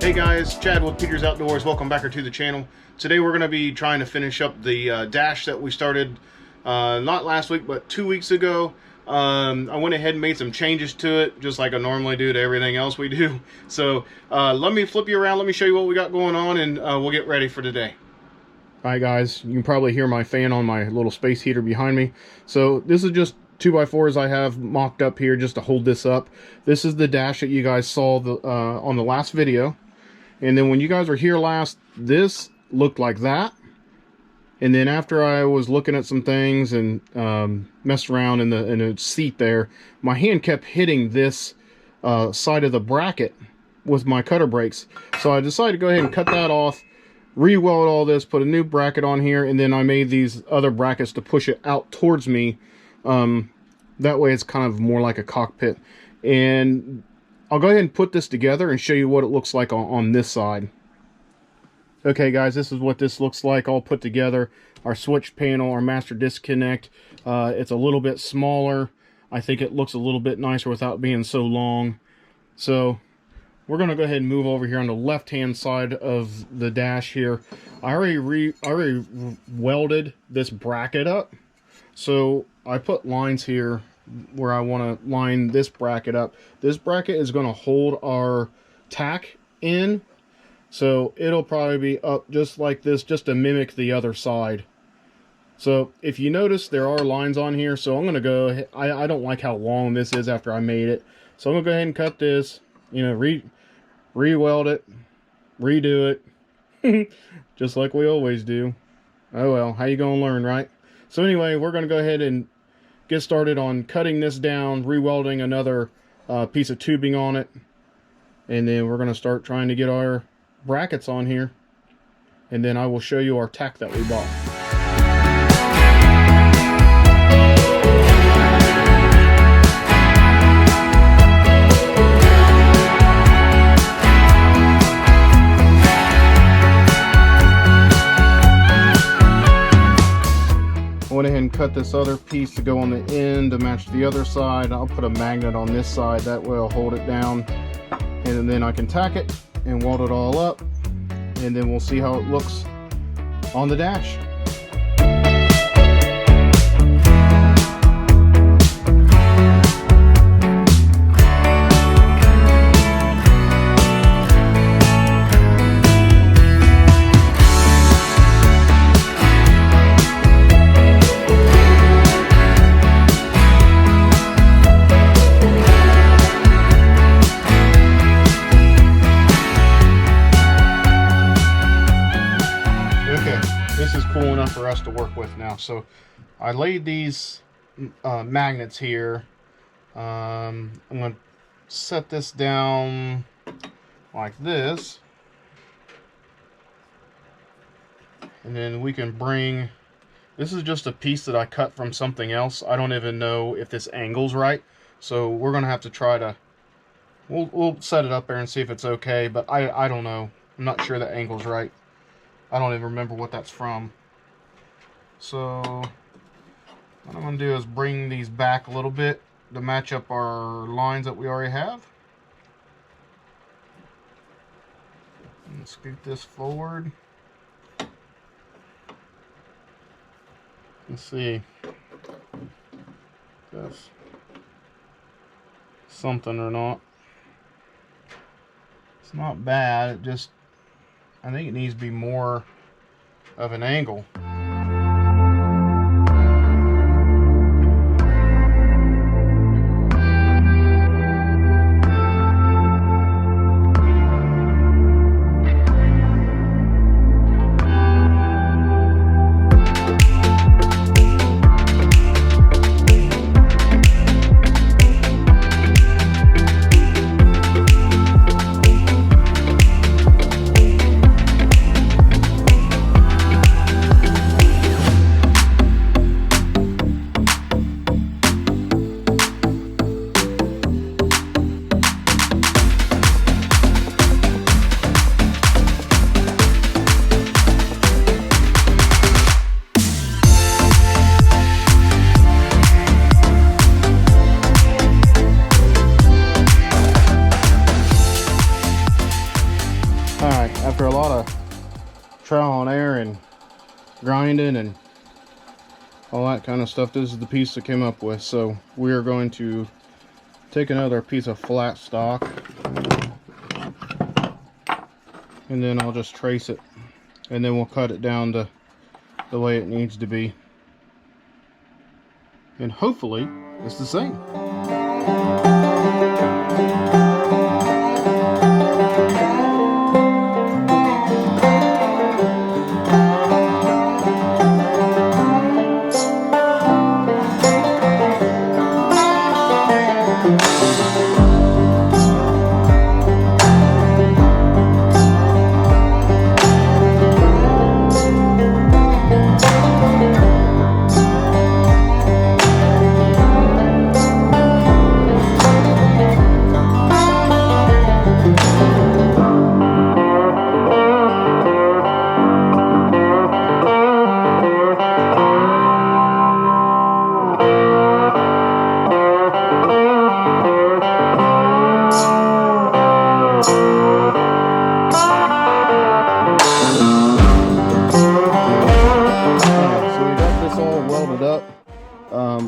Hey guys, Chad with Peter's Outdoors. Welcome back to the channel. Today we're going to be trying to finish up the dash that we started not last week but 2 weeks ago. I went ahead and made some changes to it, just like I normally do to everything else we do. So let me flip you around, let me show you what we got going on, and we'll get ready for today. Alright guys, you can probably hear my fan on my little space heater behind me. So this is just 2x4s I have mocked up here just to hold this up. This is the dash that you guys saw on the last video. And then when you guys were here last, this looked like that. And then after I was looking at some things and messed around in the seat there, my hand kept hitting this side of the bracket with my cutter brakes. So I decided to go ahead and cut that off, re-weld all this, put a new bracket on here, and then I made these other brackets to push it out towards me. That way it's kind of more like a cockpit. And I'll go ahead and put this together and show you what it looks like on this side. Okay guys, this is what this looks like all put together. Our switch panel, our master disconnect. It's a little bit smaller. I think it looks a little bit nicer without being so long. So we're going to go ahead and move over here on the left hand side of the dash here. I already welded this bracket up. So I put lines here where I want to line this bracket up. This bracket is going to hold our tack in, so it'll probably be up just like this, just to mimic the other side. So if you notice, there are lines on here, so I'm going to go ahead. I don't like how long this is after I made it, so I'm going to go ahead and cut this, you know, re-weld it, redo it, just like we always do. Oh well, how you going to learn, right? So anyway, we're going to go ahead and get started on cutting this down, re-welding another piece of tubing on it, and then we're going to start trying to get our brackets on here, and then I will show you our tack that we bought. I went ahead and cut this other piece to go on the end to match the other side. I'll put a magnet on this side, that way I'll hold it down, and then I can tack it and weld it all up, and then we'll see how it looks on the dash. For us to work with now. So I laid these magnets here. I'm going to set this down like this, and then we can bring, this is just a piece that I cut from something else. I don't even know if this angle's right, so we're going to have to try to, we'll set it up there and see if it's okay, but I don't know. I'm not sure the angle's right. I don't even remember what that's from. So what I'm going to do is bring these back a little bit to match up our lines that we already have. And scoot this forward. Let's see if that's something or not. It's not bad, it just, I think it needs to be more of an angle. after a lot of trial and error and grinding and all that kind of stuff, this is the piece I came up with. So we are going to take another piece of flat stock, and then I'll just trace it, and then we'll cut it down to the way it needs to be, and hopefully it's the same.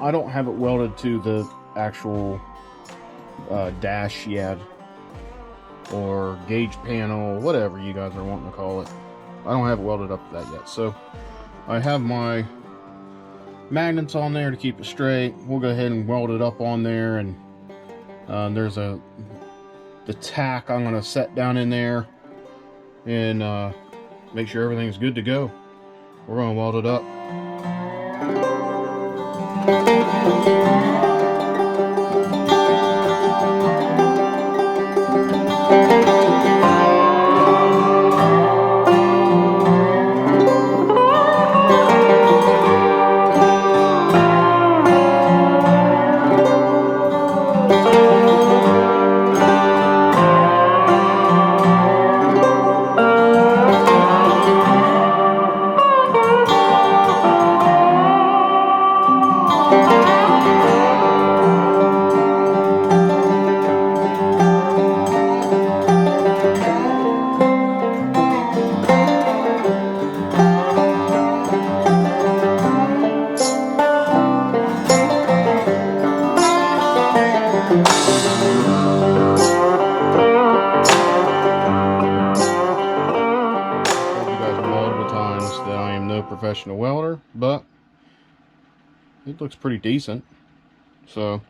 I don't have it welded to the actual dash yet, or gauge panel, whatever you guys are wanting to call it. I don't have it welded up to that yet. So I have my magnets on there to keep it straight. We'll go ahead and weld it up on there, and there's the tack I'm going to set down in there and make sure everything's good to go. We're going to weld it up. Professional welder, but it looks pretty decent. So I'm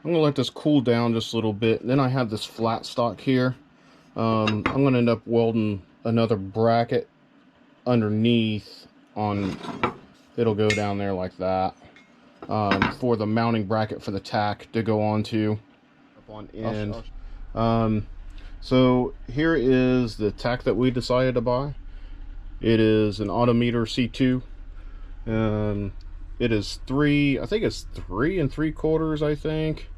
gonna let this cool down just a little bit. Then I have this flat stock here. I'm gonna end up welding another bracket underneath on, it'll go down there like that, for the mounting bracket for the tack to go onto up on end. So here is the tack that we decided to buy. It is an Autometer C2. It is I think it's 3 3/4, I think.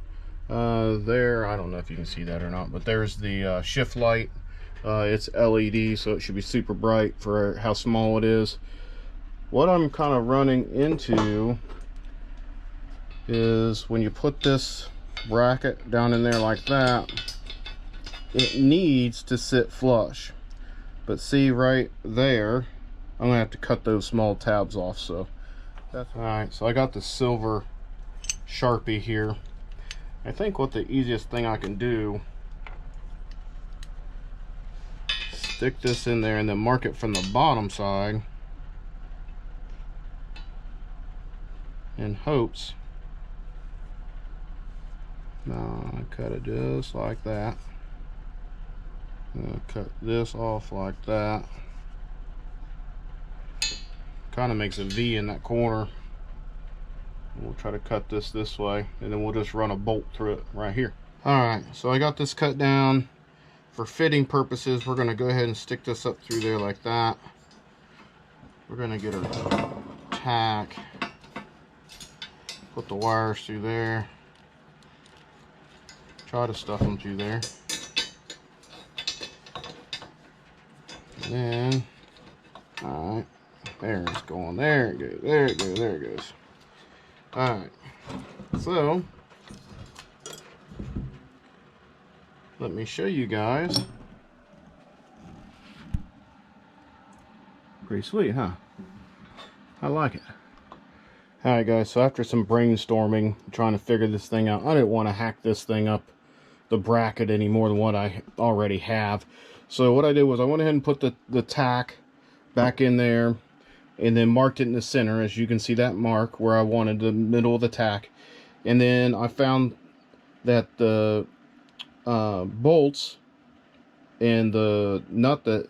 There, I don't know if you can see that or not, but there's the shift light. It's LED, so it should be super bright for how small it is. What I'm kind of running into is when you put this bracket down in there like that, it needs to sit flush. But see right there, I'm gonna have to cut those small tabs off. So that's all right. So I got the silver Sharpie here. I think what the easiest thing I can do, stick this in there and then mark it from the bottom side in hopes. No, I cut it just like that. Cut this off like that. Kind of makes a V in that corner. We'll try to cut this way, and then we'll just run a bolt through it right here. Alright, so I got this cut down. For fitting purposes, we're going to go ahead and stick this up through there like that. We're going to get our tack, put the wires through there, try to stuff them through there. Then, alright, there it's going, there it goes, there it goes, there it goes. Alright, so let me show you guys Pretty sweet, huh? I like it. Alright guys, so after some brainstorming, trying to figure this thing out, I didn't want to hack this thing up, the bracket, any more than what I already have. So what I did was I went ahead and put the tack back in there, and then marked it in the center, as you can see that mark where I wanted the middle of the tack. And then I found that the bolts and the nut that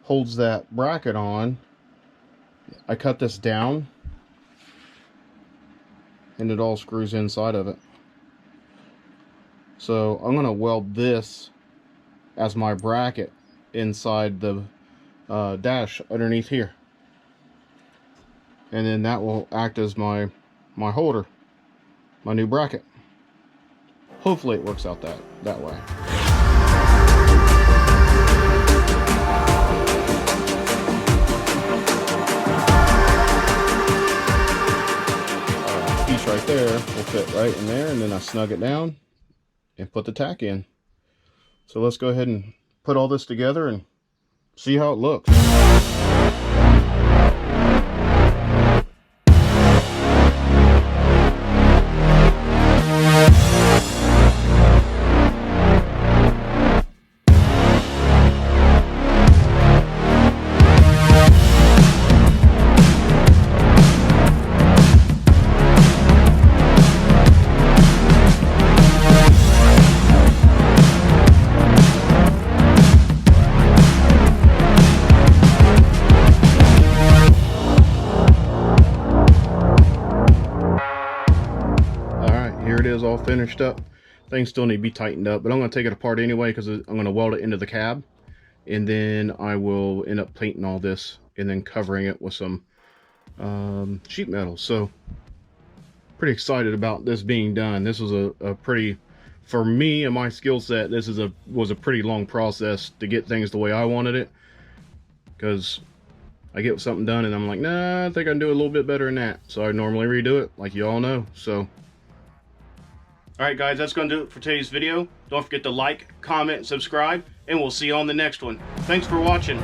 holds that bracket on, I cut this down and it all screws inside of it. So I'm gonna weld this as my bracket inside the dash underneath here, and then that will act as my holder, my new bracket. Hopefully it works out that way. Piece right there will fit right in there, and then I snug it down and put the tack in. So let's go ahead and put all this together and see how it looks. Here it is, all finished up. Things still need to be tightened up, but I'm going to take it apart anyway because I'm going to weld it into the cab, and then I will end up painting all this and then covering it with some sheet metal. So pretty excited about this being done. This was a pretty, for me and my skill set, this was a pretty long process to get things the way I wanted it, because I get something done and I'm like, nah, I think I can do a little bit better than that. So I normally redo it, like you all know. So alright guys, that's going to do it for today's video. Don't forget to like, comment, subscribe, and we'll see you on the next one. Thanks for watching.